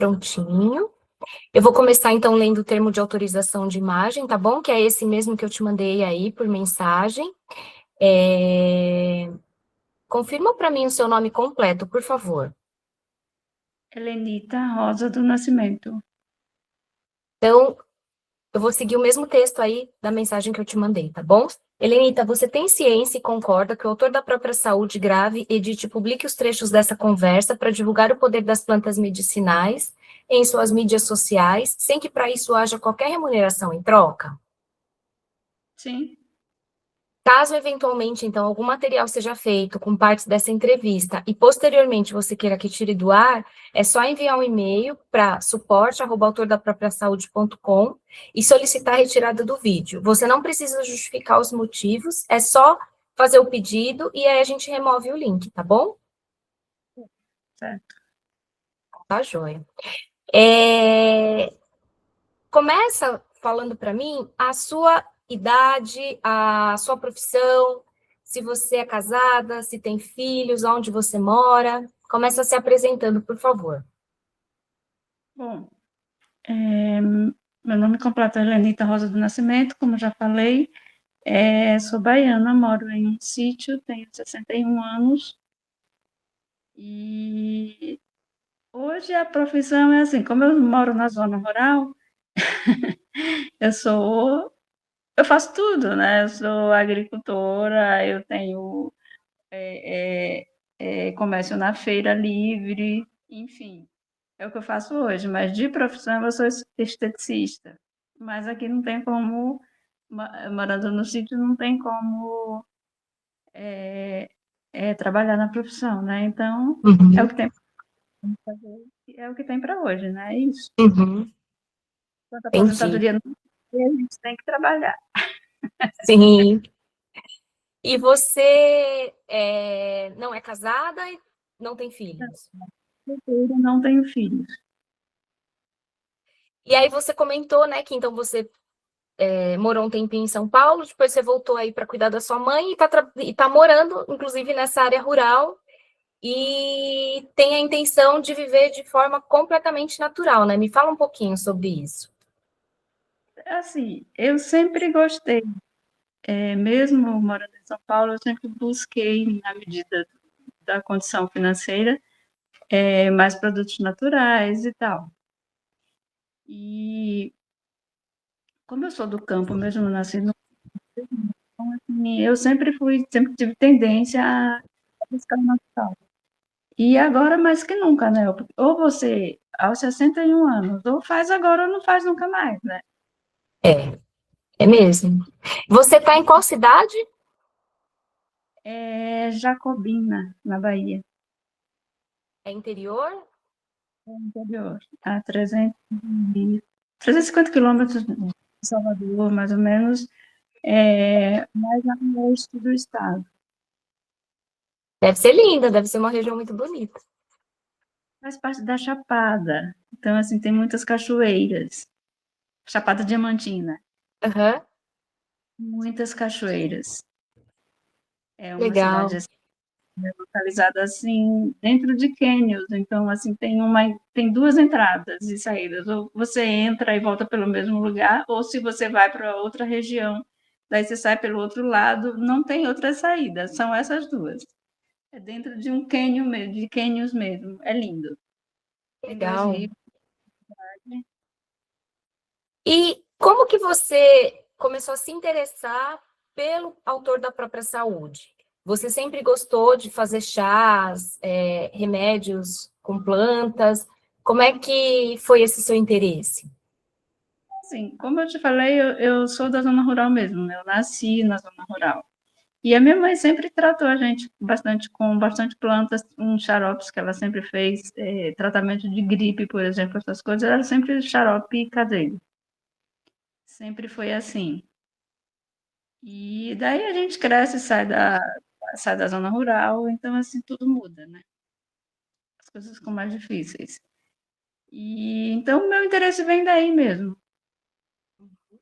Prontinho. Eu vou começar, então, lendo o termo de autorização de imagem, tá bom? Que é esse mesmo que eu te mandei aí por mensagem. Confirma para mim o seu nome completo, por favor. Helenita Rosa do Nascimento. Então, eu vou seguir o mesmo texto aí da mensagem que eu te mandei, tá bom? Helenita, você tem ciência e concorda que o autor da própria saúde grave, edite e publique os trechos dessa conversa para divulgar o poder das plantas medicinais em suas mídias sociais, sem que para isso haja qualquer remuneração em troca? Sim, Caso, eventualmente, então, algum material seja feito com partes dessa entrevista e, posteriormente, você queira que tire do ar, é só enviar um e-mail para suporte@autordapropriasaude.com e solicitar a retirada do vídeo. Você não precisa justificar os motivos, é só fazer o pedido e aí a gente remove o link, tá bom? certo. Tá, joia. Começa falando para mim a sua idade, a sua profissão, se você é casada, se tem filhos, onde você mora. Começa se apresentando, por favor. Bom, meu nome completo é Helenita Rosa do Nascimento, como já falei. Sou baiana, moro em um sítio, tenho 61 anos. E hoje a profissão é assim, como eu moro na zona rural, eu sou, eu faço tudo, né? Eu sou agricultora, eu tenho comércio na feira livre, enfim, é o que eu faço hoje. Mas de profissão eu sou esteticista. Mas aqui não tem como, morando no sítio, não tem como trabalhar na profissão, né? Então, é o Uhum, que tem para fazer, é o que tem para hoje, né? É isso. uhum, Enquanto a entendi. aposentadoria não tem, a gente tem que trabalhar. Sim. E você não é casada e não tem filhos? Eu não tenho filhos. E aí você comentou, né, que então você morou um tempinho em São Paulo, depois você voltou aí para cuidar da sua mãe e tá morando, inclusive, nessa área rural e tem a intenção de viver de forma completamente natural, né? Me fala um pouquinho sobre isso. Assim, eu sempre gostei, mesmo morando em São Paulo, eu sempre busquei, na medida da condição financeira, mais produtos naturais e tal. E como eu sou do campo, mesmo nasci no então, assim, eu sempre tive tendência a buscar o natural. E agora mais que nunca, né? Ou você, aos 61 anos, ou faz agora ou não faz nunca mais, né? É, é mesmo. Você está em qual cidade? É Jacobina, na Bahia, É interior? no interior, a 350 quilômetros de Salvador, mais ou menos, mais a oeste do estado. Deve ser linda, deve ser uma região muito bonita. Faz parte da Chapada, então, assim, tem muitas cachoeiras. Chapada Diamantina, Aham, muitas cachoeiras. É uma cidade legal. assim, localizada assim dentro de cânions, então assim tem duas entradas e saídas. Ou você entra e volta pelo mesmo lugar, ou se você vai para outra região, daí você sai pelo outro lado, não tem outra saída, são essas duas. É dentro de um cânion mesmo, de cânions mesmo. É lindo. Tem dois Legal. rios. E como que você começou a se interessar pelo autor da própria saúde? Você sempre gostou de fazer chás, remédios com plantas? Como é que foi esse seu interesse? Assim, como eu te falei, eu sou da zona rural mesmo, né? Eu nasci na zona rural. E a minha mãe sempre tratou a gente bastante com bastante plantas, uns xaropes que ela sempre fez, tratamento de gripe, por exemplo, essas coisas, era sempre xarope caseiro. Sempre foi assim. E daí a gente cresce, sai da zona rural, então assim tudo muda, né? As coisas ficam mais difíceis. E então o meu interesse vem daí mesmo.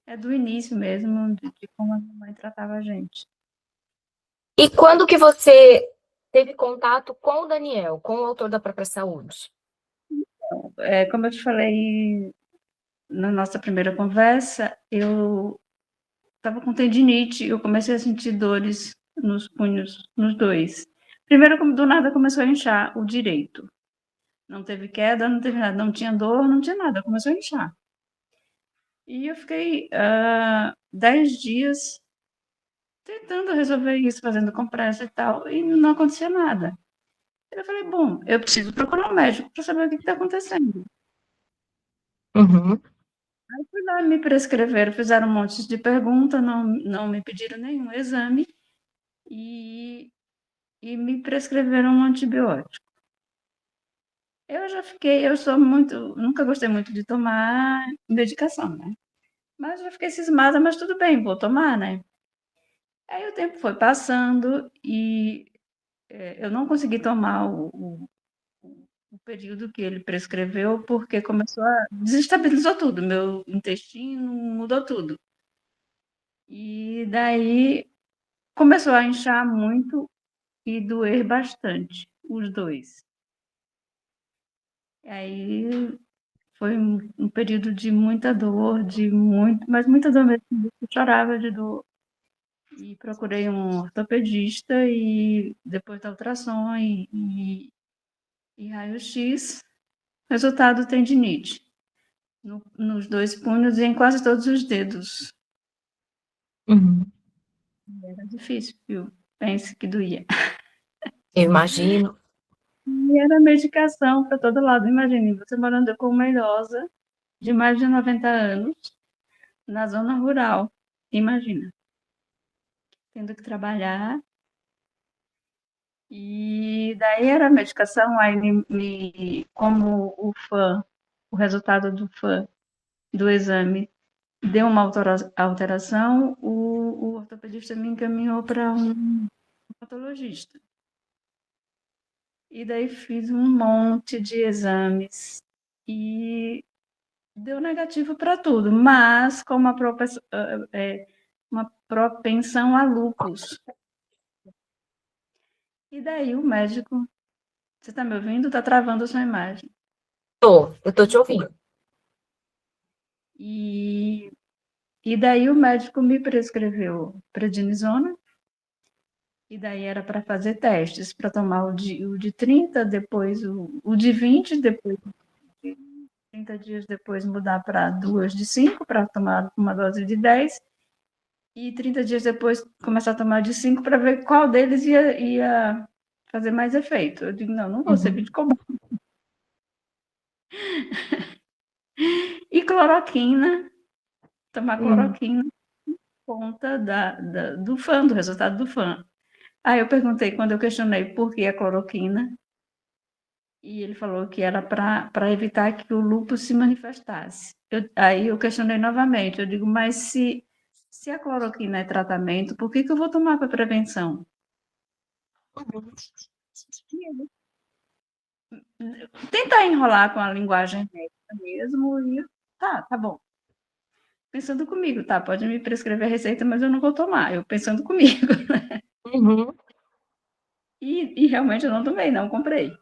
É do início mesmo, de como a minha mãe tratava a gente. E quando que você teve contato com o Daniel, com o autor da própria saúde? como eu te falei na nossa primeira conversa, eu estava com tendinite, eu comecei a sentir dores nos punhos, nos dois. Primeiro, do nada, começou a inchar o direito. Não teve queda, não teve nada, não tinha dor, não tinha nada, começou a inchar. E eu fiquei 10 dias tentando resolver isso, fazendo compressa e tal, e não acontecia nada. Eu falei, bom, eu preciso procurar um médico para saber o que está acontecendo. Uhum. Aí fui lá, me prescreveram, fizeram um monte de perguntas, não me pediram nenhum exame e me prescreveram um antibiótico. Eu sou muito, nunca gostei muito de tomar medicação, né? Mas já fiquei cismada, mas tudo bem, vou tomar, né? Aí o tempo foi passando e eu não consegui tomar o período que ele prescreveu, porque desestabilizou tudo, meu intestino mudou tudo. E daí começou a inchar muito e doer bastante, os dois. Aí foi um período de muita dor, mas muita dor mesmo, eu chorava de dor. E procurei um ortopedista e depois da ultrassom e raio-x, resultado tendinite nos dois punhos e em quase todos os dedos. Uhum. Era difícil, viu? Pense que doía. Eu imagino. E era medicação para todo lado. Imagine, você morando com uma idosa de mais de 90 anos na zona rural. Imagina, tendo que trabalhar. E daí era medicação, aí como o resultado do exame deu uma alteração, o ortopedista me encaminhou para um patologista. E daí fiz um monte de exames e deu negativo para tudo, mas com uma propensão a lúpus. E daí o médico, você está me ouvindo? Está travando a sua imagem. Eu tô te ouvindo. E daí o médico me prescreveu prednisona, e daí era para fazer testes, para tomar o de 30, depois o de 20, depois 30 dias depois mudar para 2 de 5, para tomar uma dose de 10, e 30 dias depois começar a tomar de 5 para ver qual deles ia fazer mais efeito. Eu digo, não vou ser Uhum. vídeo comum. E cloroquina, tomar Uhum. cloroquina, conta do FAN, do resultado do FAN. Aí eu perguntei, quando eu questionei por que a cloroquina, e ele falou que era para evitar que o lúpus se manifestasse. Aí eu questionei novamente, eu digo, mas se a cloroquina é tratamento, por que eu vou tomar para prevenção? Uhum. Tentar enrolar com a linguagem médica mesmo, e tá bom. Pensando comigo, tá, pode me prescrever a receita, mas eu não vou tomar, eu pensando comigo. Uhum. E realmente eu não tomei, não comprei.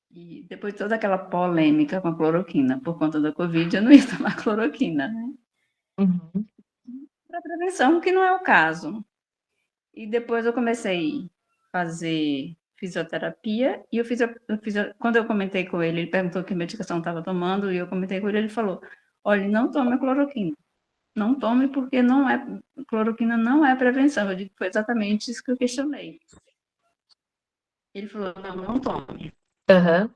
E depois de toda aquela polêmica com a cloroquina, por conta da Covid, eu não ia tomar cloroquina, né? Uhum. Para prevenção, que não é o caso. E depois eu comecei a fazer fisioterapia, e quando eu comentei com ele, ele perguntou que medicação estava tomando, e eu comentei com ele, ele falou, olha, não tome a cloroquina. Não tome porque cloroquina não é prevenção. Eu digo, foi exatamente isso que eu questionei. Ele falou, não tome. Aham.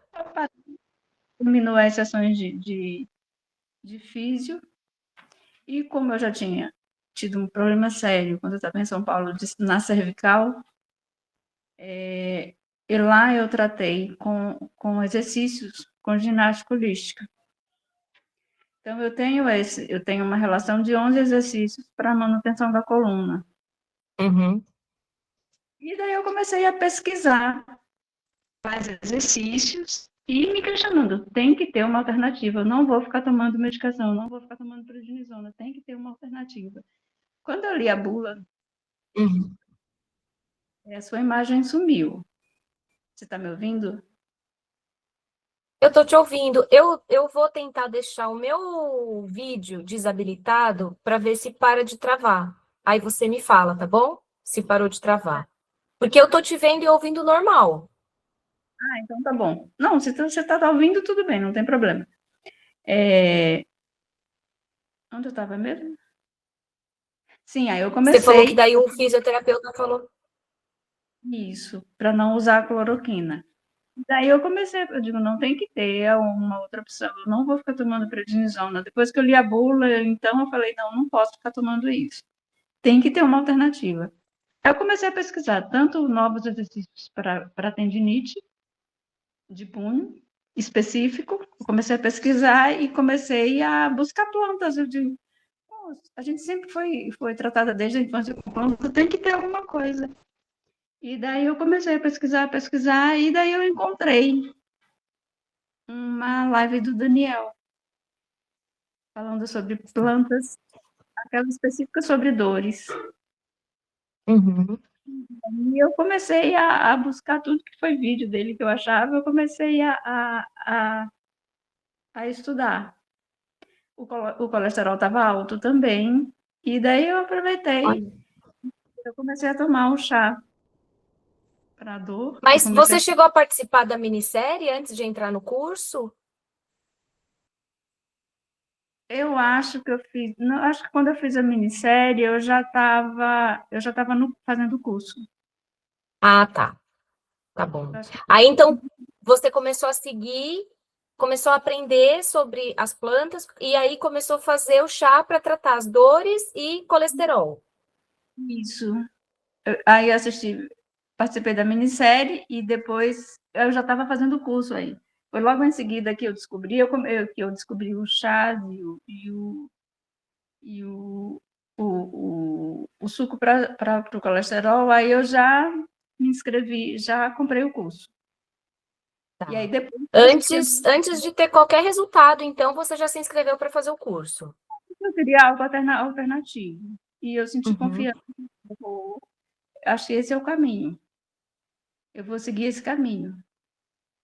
Terminou as sessões de físio, e como eu já tinha tido um problema sério quando eu estava em São Paulo, na cervical, e lá eu tratei com exercícios, com ginástica holística. Então, eu tenho uma relação de 11 exercícios para manutenção da coluna. Uhum. E daí eu comecei a pesquisar mais exercícios e me questionando, tem que ter uma alternativa, eu não vou ficar tomando medicação, não vou ficar tomando prednisona, tem que ter uma alternativa. Quando eu li a bula, Uhum. a sua imagem sumiu. Você está me ouvindo? Eu tô te ouvindo. Eu vou tentar deixar o meu vídeo desabilitado para ver se para de travar. Aí você me fala, tá bom? Se parou de travar. Porque eu tô te vendo e ouvindo normal. Ah, então tá bom. Não, se você tá ouvindo, tudo bem, não tem problema. É, onde eu estava mesmo? Sim, aí eu Você falou que comecei daí o fisioterapeuta falou. isso, para não usar a cloroquina. Daí eu comecei, eu digo, não tem que ter uma outra opção, eu não vou ficar tomando prednisona. Depois que eu li a bula, então eu falei, não, não posso ficar tomando isso. Tem que ter uma alternativa. Aí eu comecei a pesquisar tanto novos exercícios para tendinite de punho específico, eu comecei a pesquisar e comecei a buscar plantas. Eu digo, "Pô, a gente sempre foi tratada desde a infância com planta, tem que ter alguma coisa." E daí eu comecei a pesquisar, e daí eu encontrei uma live do Daniel, falando sobre plantas, aquela específica sobre dores. Uhum. E eu comecei a buscar tudo que foi vídeo dele que eu achava, eu comecei a estudar. O colesterol estava alto também, e daí eu aproveitei, Olha. eu comecei a tomar um chá para dor, eu Mas comecei, você chegou a participar da minissérie antes de entrar no curso? eu acho que eu fiz, não, acho que quando eu fiz a minissérie, eu já estava fazendo o curso. Ah, tá. Tá bom. Eu acho que Aí então você começou a seguir, começou a aprender sobre as plantas e aí começou a fazer o chá para tratar as dores e colesterol. isso. Aí eu assisti, participei da minissérie e depois eu já estava fazendo o curso aí. Foi logo em seguida que eu descobri, que eu descobri o chá e o suco para o colesterol, aí eu já me inscrevi, já comprei o curso. E aí Tá. depois Antes de ter qualquer resultado, então você já se inscreveu para fazer o curso. eu queria algo alternativo. E eu senti Uhum. confiança. Acho que esse é o caminho. Eu vou seguir esse caminho.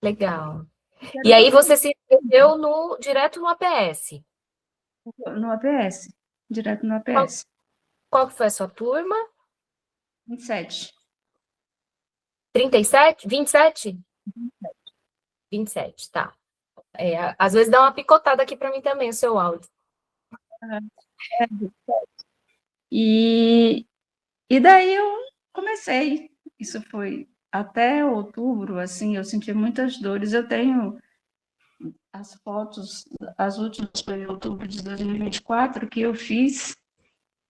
Legal. Quero E aí fazer você se inscreveu no direto no APS. no APS, direto no Qual, APS. qual que foi a sua turma? 27. 37? 27? 27, tá. Às vezes dá uma picotada aqui para mim também, o seu áudio. E, e daí eu comecei. Isso foi até outubro, assim, eu senti muitas dores. Eu tenho as fotos, as últimas foi em outubro de 2024, que eu fiz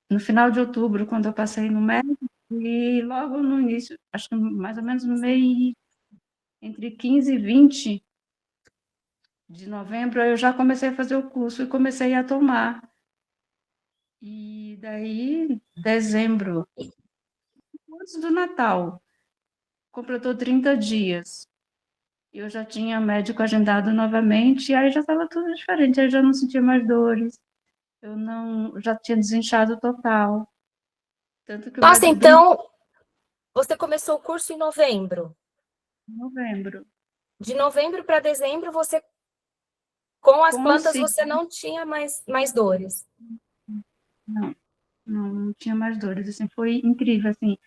no final de outubro, quando eu passei no médico, e logo no início, acho que mais ou menos no mês, entre 15 e 20 de novembro, eu já comecei a fazer o curso e comecei a tomar. E daí, dezembro, antes do Natal, completou 30 dias. Eu já tinha médico agendado novamente, e aí já estava tudo diferente, aí eu já não sentia mais dores, eu não, já tinha desinchado total. Tanto que o Nossa, médico deu então você começou o curso em novembro. em novembro. De novembro para dezembro, você, com as plantas, Consegui, você não tinha mais dores. não, não tinha mais dores, assim, foi incrível, assim,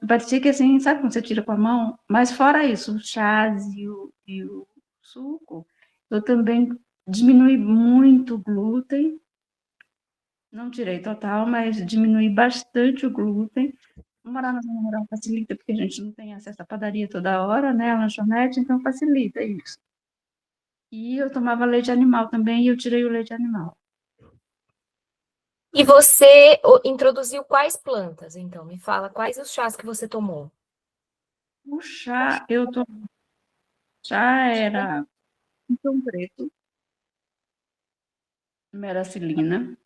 parecia que, assim, sabe quando você tira com a mão? Mas fora isso, o chás e o suco, eu também diminui muito o glúten, não tirei total, mas diminui bastante o glúten. Morar na zona rural facilita, porque a gente não tem acesso à padaria toda hora, né, a lanchonete, então facilita isso. E eu tomava leite animal também, e eu tirei o leite animal. E você introduziu quais plantas, então? Me fala quais os chás que você tomou. O chá, chá era pinhão preto, meracilina,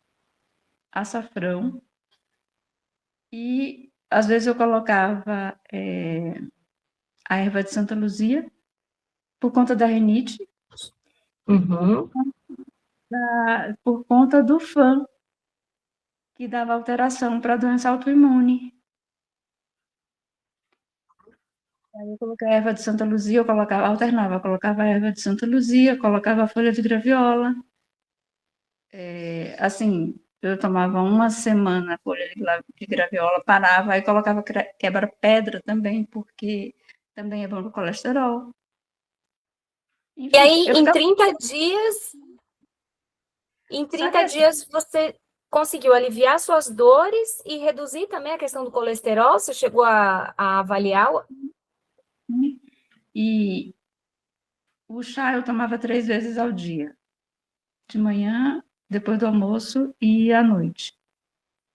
açafrão, e às vezes eu colocava a erva de Santa Luzia, por conta da rinite, Uhum. por conta do fã, que dava alteração para doença autoimune. Aí eu coloquei a erva de Santa Luzia, eu colocava, alternava, eu colocava a erva de Santa Luzia, colocava a folha de graviola. Assim, eu tomava uma semana a folha de graviola, parava, aí colocava quebra-pedra também, porque também é bom para o colesterol. E Enfim, aí, eu ficava. em Só que 30 assim, dias você conseguiu aliviar suas dores e reduzir também a questão do colesterol? Você chegou a avaliar? e o chá eu tomava 3 vezes ao dia, de manhã, depois do almoço e à noite.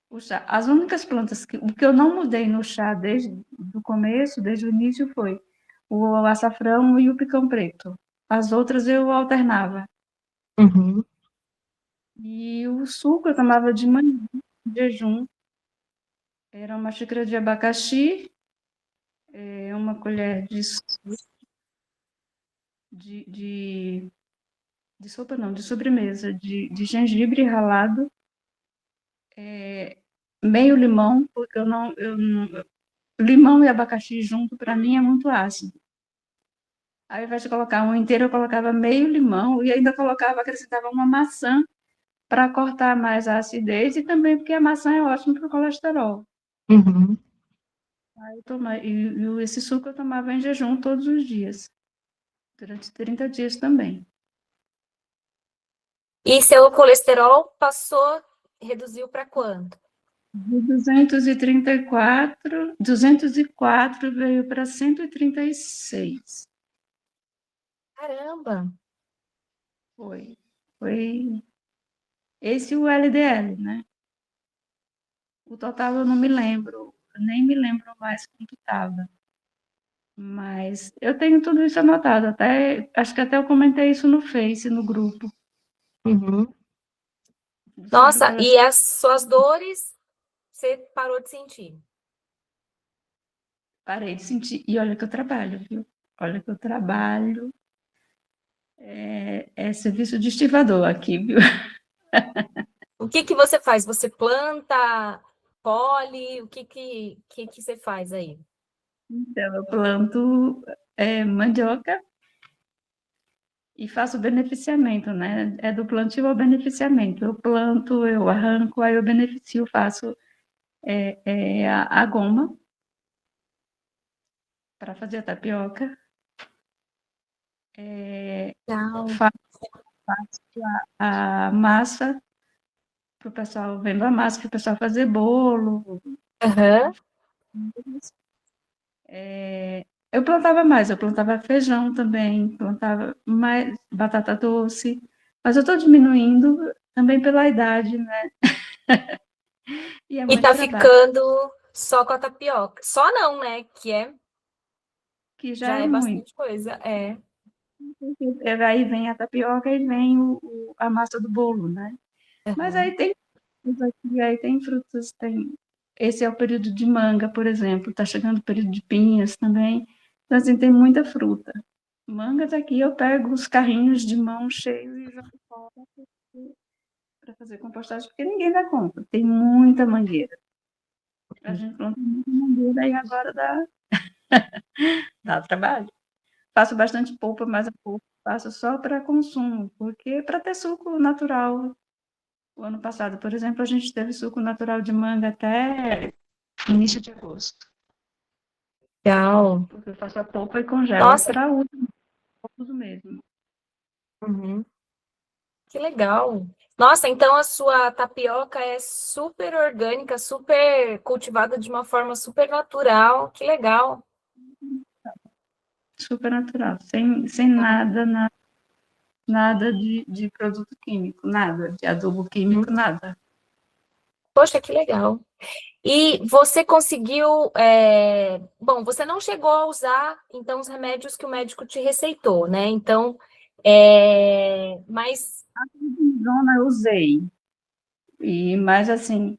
O chá, as únicas plantas o que eu não mudei no chá desde o começo, desde o início, foi o açafrão e o picão preto. As outras eu alternava. Uhum. E o suco eu tomava de manhã, de jejum. Era uma xícara de abacaxi, uma colher de, de, de sopa, não, de sobremesa, de gengibre ralado, meio limão, porque limão e abacaxi junto, para mim, é muito ácido. Aí, ao invés de colocar um inteiro, eu colocava meio limão e ainda acrescentava uma maçã para cortar mais a acidez e também porque a maçã é ótima para o colesterol. Uhum. Aí esse suco eu tomava em jejum todos os dias, durante 30 dias também. E seu colesterol reduziu para quanto? De 234 veio para 136. Caramba! Foi. Foi esse o LDL, né? O total eu não me lembro, nem me lembro mais quanto estava. Mas eu tenho tudo isso anotado, acho que até eu comentei isso no Face, no grupo, Uhum. sobre o Nossa, e colesterol. as suas dores, você parou de sentir? Parei de sentir. E olha que eu trabalho, viu? Olha que eu trabalho. É serviço de estivador aqui, viu? O que que você faz? Você planta, colhe? O que você faz aí? Então, eu planto mandioca e faço beneficiamento, né? É do plantio ao beneficiamento. Eu planto, eu arranco, aí eu beneficio, faço a goma para fazer a tapioca. Legal. Faço a massa para o pessoal, vendo a massa para o pessoal fazer bolo. Aham. Eu plantava mais, eu plantava feijão também, plantava mais batata doce, mas eu estou diminuindo também pela idade, né? E é E muito tá trabalho, ficando só com a tapioca. Só não, né? que já Já é é muito. bastante coisa. É. Aí vem a tapioca e vem a massa do bolo, né? Mas Aham. aí tem frutas aqui, aí tem frutas, tem. Esse é o período de manga, por exemplo, está chegando o período de pinhas também. Então, assim, tem muita fruta. Mangas aqui eu pego os carrinhos de mão cheios e jogo fora para fazer compostagem, porque ninguém dá conta. Tem muita mangueira. A gente planta muita mangueira e agora dá trabalho. Faço bastante polpa, mas a polpa faço só para consumo, porque para ter suco natural. O ano passado, por exemplo, a gente teve suco natural de manga até início de agosto. Legal. Porque eu faço a polpa e congelo Nossa, para uso mesmo. uhum, que legal. Nossa, então a sua tapioca é super orgânica, super cultivada de uma forma super natural. Que legal. Super natural, sem nada de produto químico, nada, de adubo Uhum. químico, nada. Poxa, que legal. E você conseguiu. Bom, você não chegou a usar, então, os remédios que o médico te receitou, né? Então, mas. Zona eu usei, mas assim,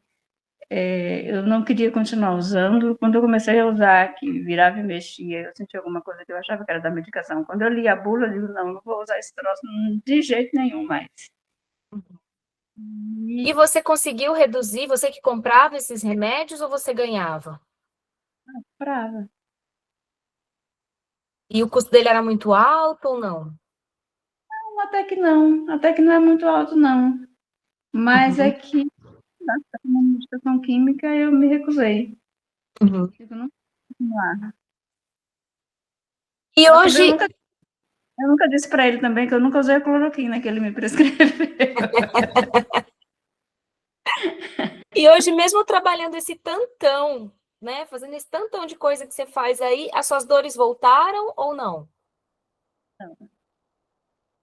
eu não queria continuar usando. Quando eu comecei a usar, que virava e mexia, eu senti alguma coisa que eu achava que era da medicação. Quando eu li a bula, eu digo, não, não vou usar esse troço de jeito nenhum mais. E E você conseguiu reduzir? Você que comprava esses remédios ou você ganhava? brava. E o custo dele era muito alto ou não? Até que não é muito alto, não. Mas é Uhum, que na administração química eu me recusei. uhum. Digo, não vou continuar. E Mas também hoje, eu nunca disse para ele também que eu nunca usei a cloroquina que ele me prescreveu. e hoje, mesmo trabalhando esse tantão, né? Fazendo esse tantão de coisa que você faz aí, as suas dores voltaram ou não?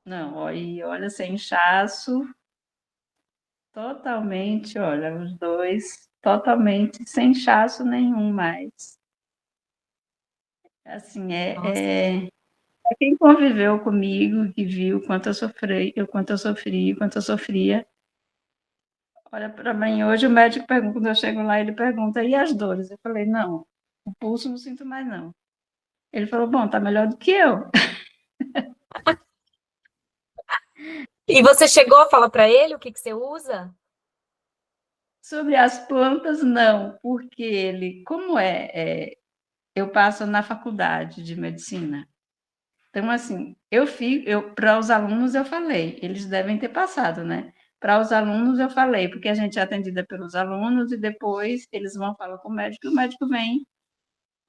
Não, ó, e olha, sem inchaço, totalmente, olha, os dois totalmente sem inchaço nenhum mais. Assim, Nossa. quem conviveu comigo, que viu quanto eu sofri, o quanto eu sofri, o quanto eu sofria. Olha, para mim, hoje o médico pergunta, quando eu chego lá, ele pergunta, e as dores? Eu falei, não, o pulso não sinto mais, não. Ele falou, bom, tá melhor do que eu. E você chegou a falar para ele o que que você usa? Sobre as plantas, não, porque ele, eu passo na faculdade de medicina. Então, assim, para os alunos eu falei, eles devem ter passado, né? Para os alunos eu falei, porque a gente é atendida pelos alunos e depois eles vão falar com o médico e o médico vem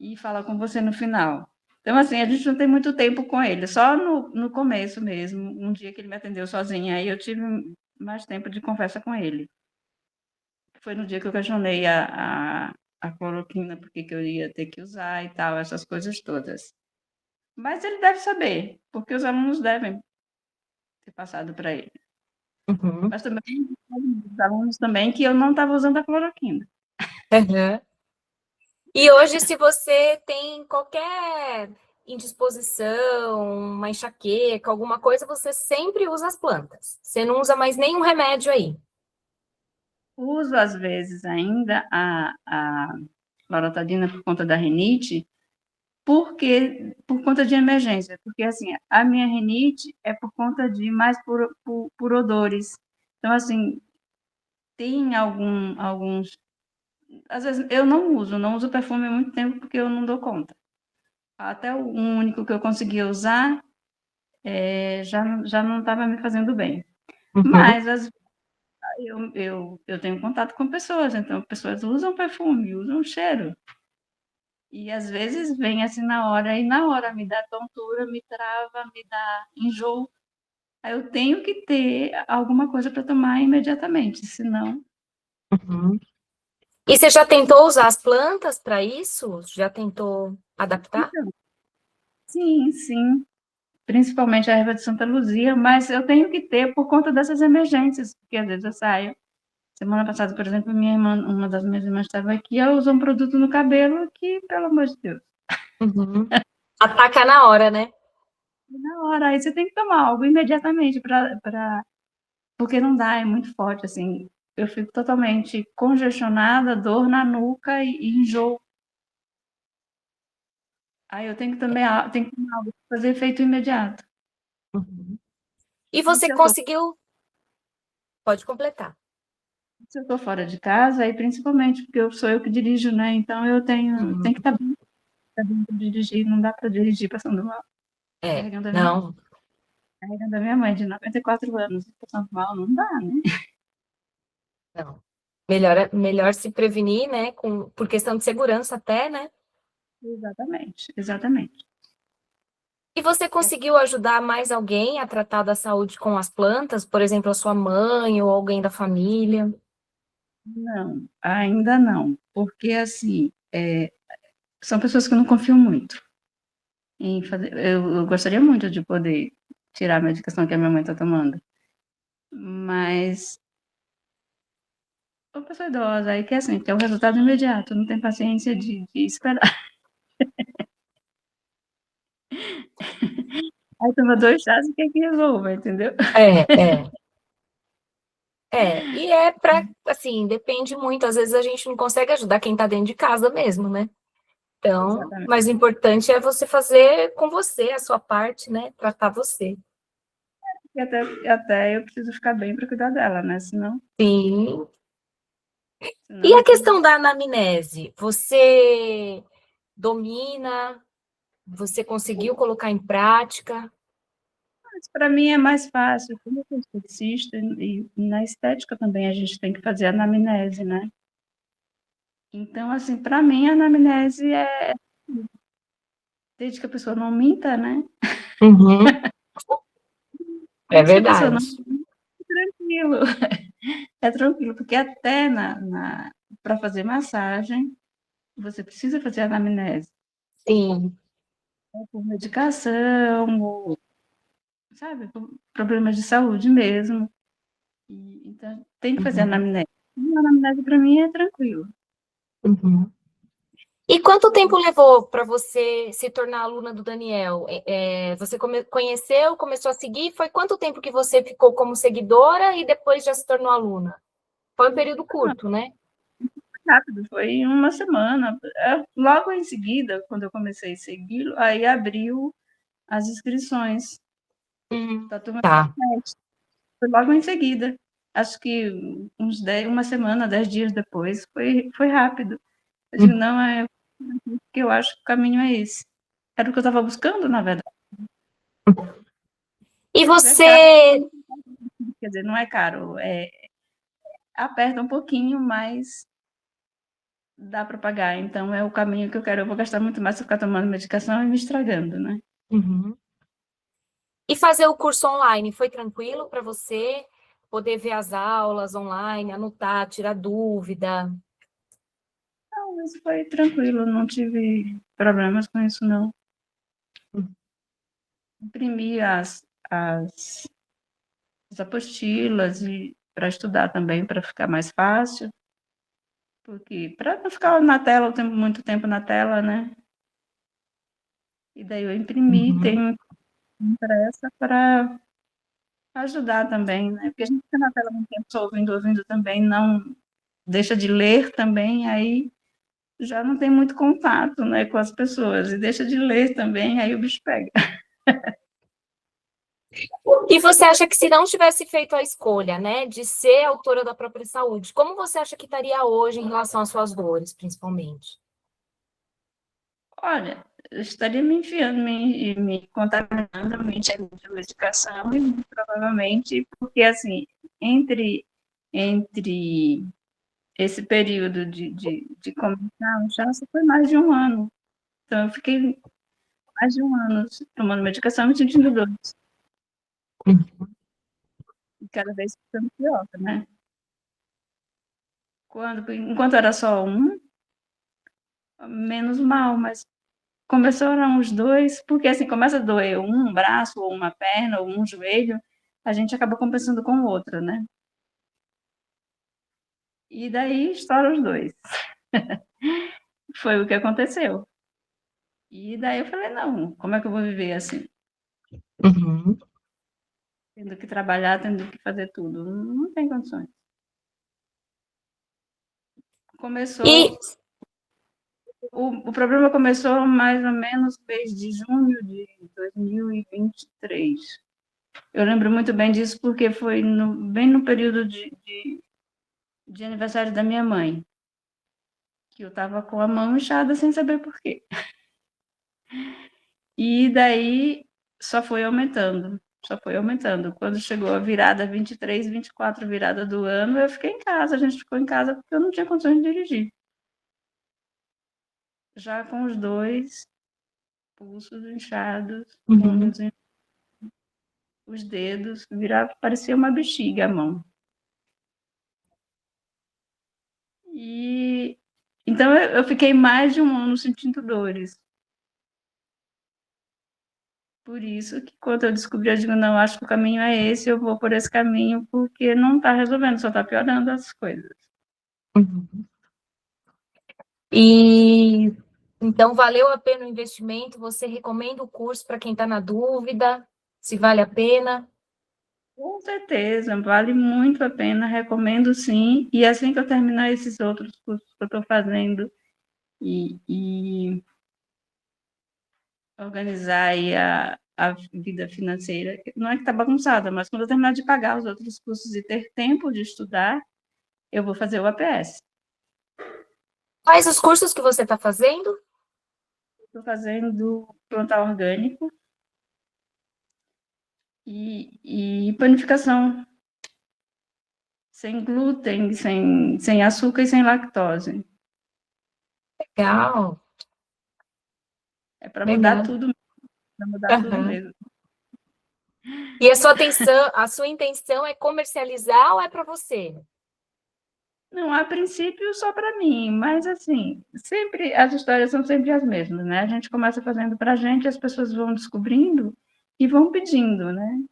e fala com você no final. Então, assim, a gente não tem muito tempo com ele, só no começo mesmo, um dia que ele me atendeu sozinha, aí eu tive mais tempo de conversa com ele. Foi no dia que eu questionei a cloroquina, porque que eu ia ter que usar e tal, essas coisas todas. Mas ele deve saber, porque os alunos devem ter passado para ele. Uhum. Mas também os alunos também que eu não estava usando a cloroquina. Uhum. E hoje, se você tem qualquer indisposição, uma enxaqueca, alguma coisa, você sempre usa as plantas. Você não usa mais nenhum remédio aí. Uso, às vezes, ainda a loratadina por conta da rinite, porque por conta de emergência. Porque, assim, a minha rinite é por conta de mais por odores. Então, assim, tem alguns... Às vezes, eu não uso perfume há muito tempo porque eu não dou conta. Até o único que eu conseguia usar já não estava me fazendo bem. Uhum, Mas eu tenho contato com pessoas, então pessoas usam perfume, usam cheiro. E às vezes vem assim na hora, e na hora me dá tontura, me trava, me dá enjoo. Aí eu tenho que ter alguma coisa para tomar imediatamente, senão. uhum. E você já tentou usar as plantas para isso? Já tentou adaptar? Então, sim, sim, principalmente a erva de Santa Luzia, mas eu tenho que ter por conta dessas emergências, porque às vezes eu saio. Semana passada, por exemplo, minha irmã, uma das minhas irmãs estava aqui, ela usou um produto no cabelo que, pelo amor de Deus, Uhum. Ataca na hora, né? na hora, aí você tem que tomar algo imediatamente porque não dá, é muito forte, assim, eu fico totalmente congestionada, dor na nuca e enjoo. Aí eu tenho que tomar algo para fazer efeito imediato. Uhum. E E você conseguiu? Pode completar. se eu estou fora de casa, aí principalmente porque sou eu que dirijo, né? Então tenho que Uhum. estar bem para dirigir, não dá para dirigir passando mal. É, Carregando a minha, não, carregando a minha mãe de 94 anos, passando mal, não dá, né? não. Melhor se prevenir, né? Por questão de segurança até, né? Exatamente, exatamente. E você conseguiu ajudar mais alguém a tratar da saúde com as plantas? Por exemplo, a sua mãe ou alguém da família? Não, ainda não, porque assim, são pessoas que eu não confio muito em fazer. Eu gostaria muito de poder tirar a medicação que a minha mãe está tomando, mas uma pessoa idosa aí que assim, quer o resultado imediato, não tem paciência de esperar. Aí toma dois chás e quer que resolva, entendeu? É, é, e é para, assim, depende muito, às vezes a gente não consegue ajudar quem tá dentro de casa mesmo, né? Então, Exatamente. mas o importante é você fazer com você a sua parte, né? Tratar você. E até eu preciso ficar bem para cuidar dela, né? Sim. E Senão a tudo. questão da anamnese? Você domina? Você conseguiu colocar em prática? Mas para mim é mais fácil, como eu sou esteticista, e na estética também a gente tem que fazer anamnese, né? Então, assim, para mim a anamnese é, desde que a pessoa não minta, né? Uhum, é Desde que a pessoa verdade. não tranquilo, é tranquilo, porque até para fazer massagem, você precisa fazer anamnese, Sim. por medicação, ou, sabe, por problemas de saúde mesmo. Então, tem que fazer Uhum, anamnese. E a anamnese para mim é tranquilo. uhum. E quanto tempo levou para você se tornar aluna do Daniel? Você conheceu, começou a seguir? Foi quanto tempo que você ficou como seguidora e depois já se tornou aluna? Foi um período Não, curto, né? rápido, foi uma semana. Logo em seguida, quando eu comecei a segui-lo, aí abriu as inscrições da turma Tá. 7. Foi logo em seguida. Acho que uma semana, 10 dias depois, foi rápido. Eu digo, Uhum. não, é que eu acho que o caminho é esse. Era o que eu estava buscando, na verdade. E Mas é caro, você, quer dizer, não é caro, aperta um pouquinho, mas dá para pagar. Então é o caminho que eu quero. Eu vou gastar muito mais se eu ficar tomando medicação e me estragando, né? Uhum. E fazer o curso online, foi tranquilo para você poder ver as aulas online, anotar, tirar dúvida? Não, mas foi tranquilo, não tive problemas com isso, não. Imprimi as apostilas e para estudar também, para ficar mais fácil, porque para não ficar na tela muito tempo na tela, né? E daí eu imprimi, Uhum. tenho impressa para ajudar também, né? Porque a gente fica na tela muito tempo só ouvindo também, não deixa de ler também, aí já não tem muito contato, né, com as pessoas, e deixa de ler também, aí o bicho pega. E você acha que se não tivesse feito a escolha, né, de ser autora da própria saúde, como você acha que estaria hoje em relação às suas dores, principalmente? Olha, eu estaria me enfiando, me contaminando, me enchendo de medicação, e muito provavelmente, porque assim, entre esse período de começar, já foi mais de um ano. Então, eu fiquei mais de um ano tomando medicação e me sentindo dor. E cada vez ficando pior, né? Enquanto era só um, menos mal, mas começaram os dois, porque assim, começa a doer um braço, ou uma perna, ou um joelho, a gente acaba compensando com o outro, né? E daí estoura os dois. Foi o que aconteceu. E daí eu falei, não, como é que eu vou viver assim? Uhum. Tendo que trabalhar, tendo que fazer tudo. Não tem condições. E Começou, o problema começou mais ou menos no mês de junho de 2023. Eu lembro muito bem disso porque foi bem no período de aniversário da minha mãe, que eu estava com a mão inchada sem saber por quê. E daí só foi aumentando, só foi aumentando. Quando chegou a virada 23, 24, virada do ano, eu fiquei em casa, a gente ficou em casa porque eu não tinha condições de dirigir. Já com os dois pulsos inchados, uhum. punhos, os dedos, virava, parecia uma bexiga a mão. E então eu fiquei mais de um ano sentindo dores. Por isso que quando eu descobri, eu digo, não, acho que o caminho é esse, eu vou por esse caminho, porque não está resolvendo, só está piorando as coisas. Uhum. E então valeu a pena o investimento? Você recomenda o curso para quem está na dúvida, se vale a pena? Com certeza, vale muito a pena, recomendo sim. E assim que eu terminar esses outros cursos que eu estou fazendo e organizar aí a vida financeira, não é que está bagunçada, mas quando eu terminar de pagar os outros cursos e ter tempo de estudar, eu vou fazer o APS. Quais os cursos que você está fazendo? estou fazendo plantar orgânico e panificação sem glúten, sem açúcar e sem lactose. Legal, É para mudar legal. tudo, para mudar tudo Aham. mesmo. E a sua intenção é comercializar ou é para você? Não, a princípio só para mim, mas assim, sempre as histórias são sempre as mesmas, né? A gente começa fazendo para a gente, as pessoas vão descobrindo e vão pedindo, né?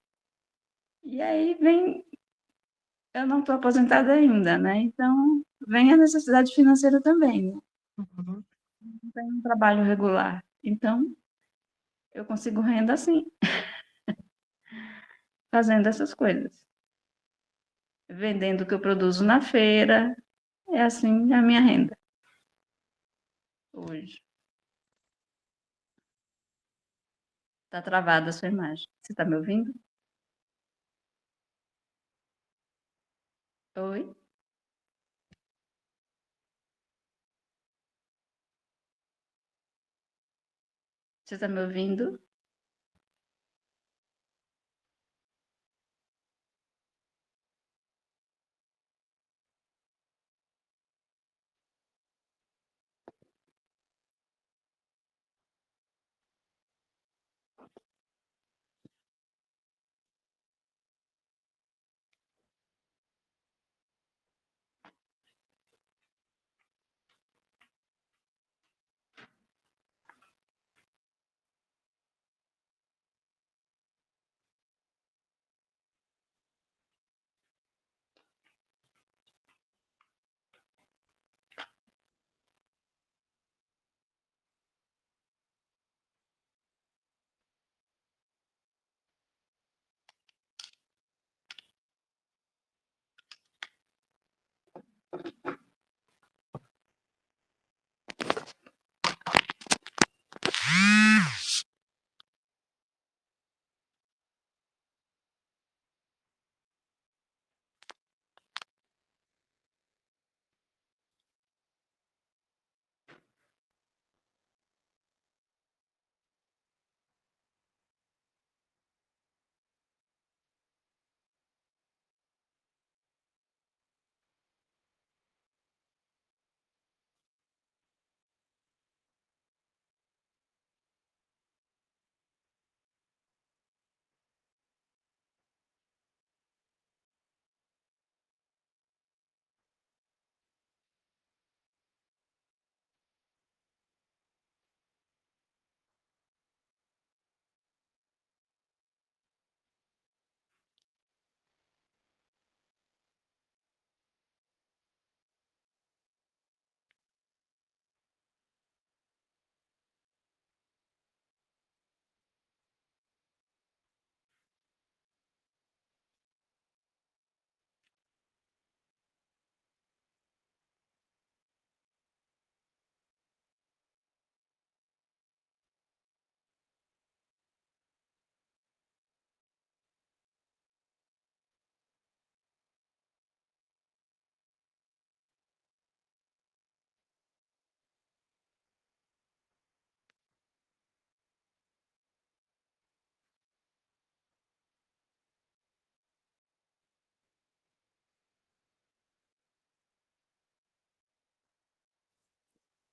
E aí vem, eu não estou aposentada ainda, né? Então vem a necessidade financeira também, né? Uhum. Não tem um trabalho regular, então eu consigo renda assim, fazendo essas coisas, vendendo o que eu produzo na feira, é assim a minha renda hoje. Está travada a sua imagem. Você está me ouvindo? Oi? Você está me ouvindo?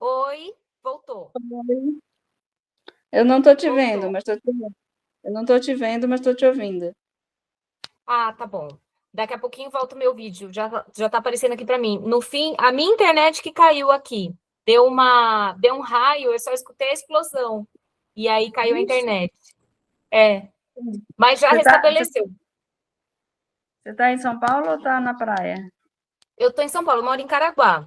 Oi, voltou, Eu não estou te vendo, voltou. mas estou te ouvindo. Eu não estou te vendo, mas estou te ouvindo. Ah, tá bom. Daqui a pouquinho volta o meu vídeo. Já tá aparecendo aqui para mim. No fim, a minha internet que caiu aqui. Deu um raio, eu só escutei a explosão. E aí caiu a Ixi, internet. É, mas já você está restabeleceu. você tá em São Paulo ou está na praia? Eu tô em São Paulo, eu moro em Caraguá.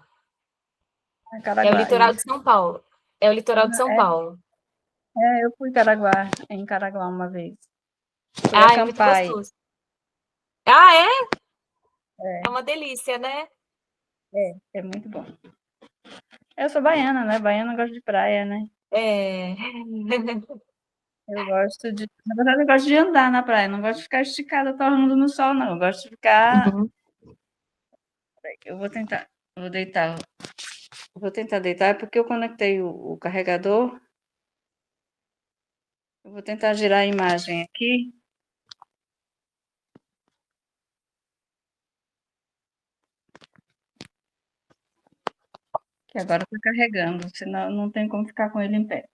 Em É o Caraguá, litoral de isso. São Paulo. É o litoral de São Paulo. Eu fui em Caraguá uma vez. Fui Ah, é muito acampar aí. gostoso. Ah, é? É uma delícia, né? É muito bom. Eu sou baiana, né? Baiana gosta de praia, né? É. Eu gosto de. Na verdade, eu gosto de andar na praia. Não gosto de ficar esticada torrando no sol, não. Eu gosto de ficar. Uhum. Eu vou tentar. Vou deitar. Vou tentar deitar, é porque eu conectei o carregador Eu vou tentar girar a imagem aqui. Que agora está carregando, senão não tem como ficar com ele em pé.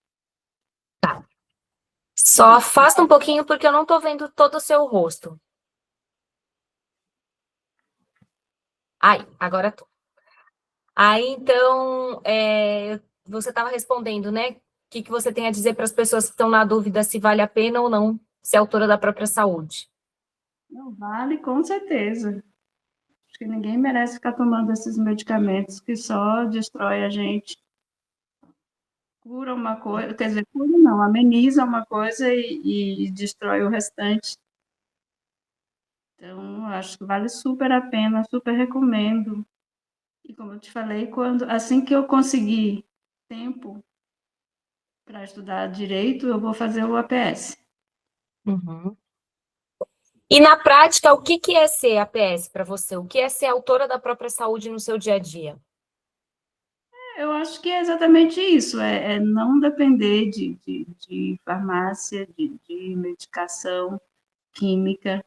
Só afasta um pouquinho porque eu não tô vendo todo o seu rosto. Aí, agora tô. Aí, então, você estava respondendo, né? O que você tem a dizer para as pessoas que estão na dúvida se vale a pena ou não ser autora da própria saúde? Não vale, com certeza. Acho que ninguém merece ficar tomando esses medicamentos que só destrói a gente. Cura uma coisa, quer dizer, cura não, ameniza uma coisa e destrói o restante. Então, acho que vale super a pena, super recomendo. E como eu te falei, assim que eu conseguir tempo para estudar direito, eu vou fazer o APS. Uhum. E na prática, o que é ser APS para você? O que é ser autora da própria saúde no seu dia a dia? Eu acho que é exatamente isso, é não depender de farmácia, de medicação química.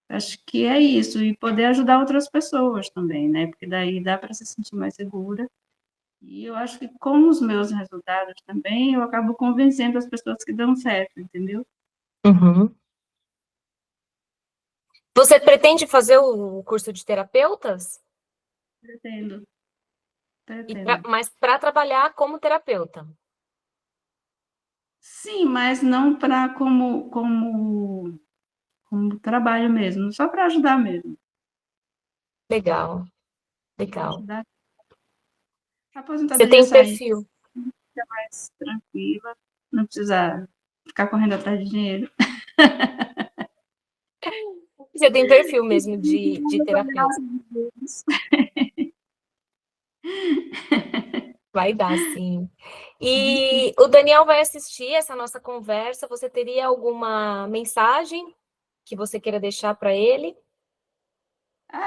Acho que é isso, e poder ajudar outras pessoas também, né? Porque daí dá para se sentir mais segura. E eu acho que com os meus resultados também, eu acabo convencendo as pessoas que dão certo, entendeu? Uhum. Você pretende fazer o curso de terapeutas? Pretendo, pretendo. Mas para trabalhar como terapeuta? Sim, mas não para como trabalho mesmo, só para ajudar mesmo. Legal, Para legal. ajudar. A Você aposentadoria tem sair perfil. mais tranquila, não precisa ficar correndo atrás de dinheiro. Você tem perfil mesmo de terapeuta. Vai dar, sim. E o Daniel vai assistir essa nossa conversa. Você teria alguma mensagem que você queira deixar para ele?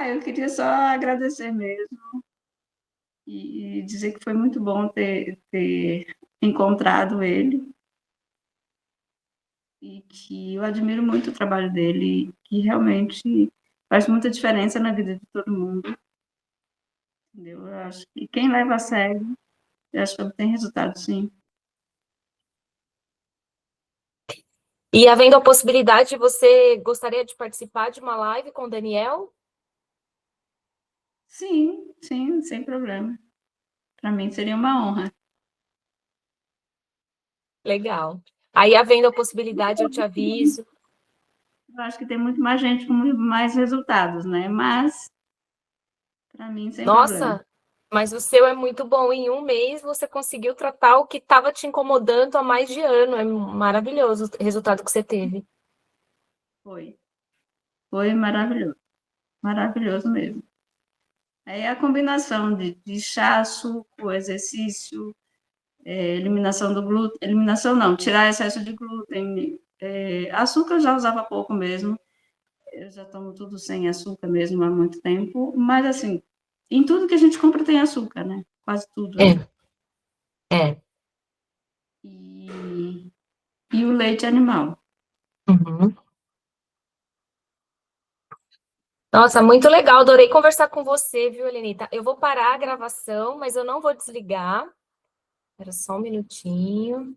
Eu queria só agradecer mesmo e dizer que foi muito bom ter encontrado ele e que eu admiro muito o trabalho dele, que realmente faz muita diferença na vida de todo mundo, entendeu? Eu acho que quem leva a sério, eu acho que obtém resultado, sim. E havendo a possibilidade, você gostaria de participar de uma live com o Daniel? Sim, sim, sem problema. Para mim seria uma honra. Legal. Aí, havendo a possibilidade, eu te aviso. Eu acho que tem muito mais gente com muito mais resultados, né? Mas, para mim, sem problema. Nossa, mas o seu é muito bom. Em um mês, você conseguiu tratar o que estava te incomodando há mais de ano. É maravilhoso o resultado que você teve. Foi. Foi maravilhoso. Maravilhoso mesmo. Aí a combinação de chá, suco, exercício, eliminação do glúten, eliminação não, tirar excesso de glúten, açúcar eu já usava pouco mesmo, eu já tomo tudo sem açúcar mesmo há muito tempo, mas assim, em tudo que a gente compra tem açúcar, né? Quase tudo, né? É, é. E, e o leite animal. Uhum. Nossa, muito legal. Adorei conversar com você, viu, Elenita? Eu vou parar a gravação, mas eu não vou desligar. Espera só um minutinho.